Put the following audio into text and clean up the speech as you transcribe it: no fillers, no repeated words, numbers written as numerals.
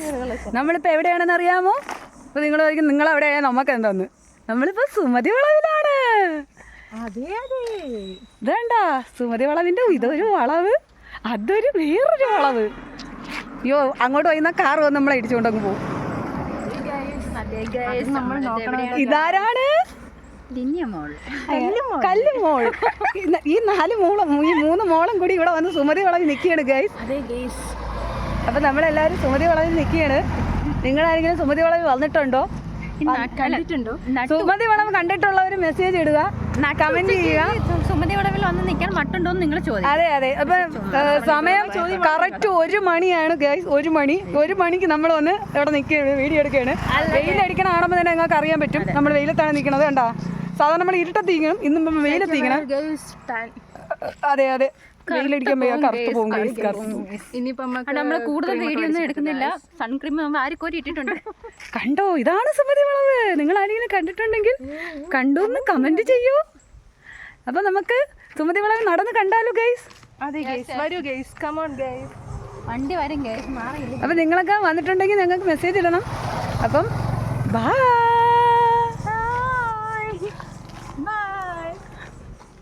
Guys, നമ്മളിപ്പോൾ എവിടെയാണെന്ന് അറിയാമോ? അപ്പോൾ നിങ്ങൾ ചോദിക്കും നിങ്ങളെവിടെയാ, നമുക്ക് എന്താന്ന്. നമ്മളിപ്പോൾ സുമതി വളവിലാണ്. ഇതേണ്ട സുമതി വളവിൻ്റെ ഇതൊരു വളവ്, അതൊരു വേറൊരു വളവ്. അയ്യോ, അങ്ങോട്ട് പോയിരുന്ന കാർ വന്ന് നമ്മളെ ഇടിച്ചുകൊണ്ടങ്ങ് പോകും. ഇതാരാണ്? കല്ലുമോൾ. ഈ 3 മോളും കൂടി ഇവിടെ വന്ന് സുമതി വളവിൽ നിൽക്കുകയാണ് ഗൈസ്. അപ്പൊ നമ്മളെല്ലാവരും സുമതി വളവിൽ നിൽക്കുകയാണ്. നിങ്ങളാരെങ്കിലും സുമതി വളവിൽ വന്നിട്ടുണ്ടോ? സുമതി വളവ് കണ്ടിട്ടുള്ളവർ മെസ്സേജ് ഇടുക, കമന്റ് ചെയ്യുക. സുമതി വളവിൽ വന്ന് നിൽക്കാൻ മട്ടുണ്ടോന്ന് നിങ്ങൾ ചോദിക്കും. അതെ. അപ്പൊ സമയം കറക്റ്റ് 1 മണിയാണ് ഗൈസ്. 1 മണിക്ക് നമ്മൾ വന്ന് ഇവിടെ നിൽക്കുകയാണ്, വീഡിയോ എടുക്കുകയാണ്. വെയിലടിക്കണ കാണുമ്പോൾ തന്നെ നിങ്ങൾക്ക് അറിയാൻ പറ്റും നമ്മൾ വെയിലത്താണ് നിൽക്കുന്നത്. കണ്ടാ, സാധാരണ നമ്മൾ ഇരുട്ടത്തിക്കണം, ഇന്നും വെയിലെത്തിക്കണം. അതെ, വെയിലടിക്കുമ്പോ കറുത്ത് പോകും. നമ്മൾ കൂടുതൽ വീഡിയോ ഒന്നും എടുക്കുന്നില്ല. സൺക്രീം ആരിക്കോരി ഇട്ടിട്ടുണ്ട്. കണ്ടോ, ഇതാണ് സുമതി വളവ്. നിങ്ങൾ ആരെങ്കിലും കണ്ടിട്ടുണ്ടെങ്കിൽ കണ്ടോന്ന് കമന്റ് ചെയ്യൂ. അപ്പൊ നമുക്ക് സുമതി വളവ് നടന്ന് കണ്ടാലോ ഗൈസ്. വണ്ടി വരും ഗൈസ്, മാറിയില്ല. അപ്പൊ നിങ്ങളൊക്കെ വന്നിട്ടുണ്ടെങ്കിൽ ഞങ്ങൾക്ക് മെസ്സേജ് ഇടണം. അപ്പം ബൈ.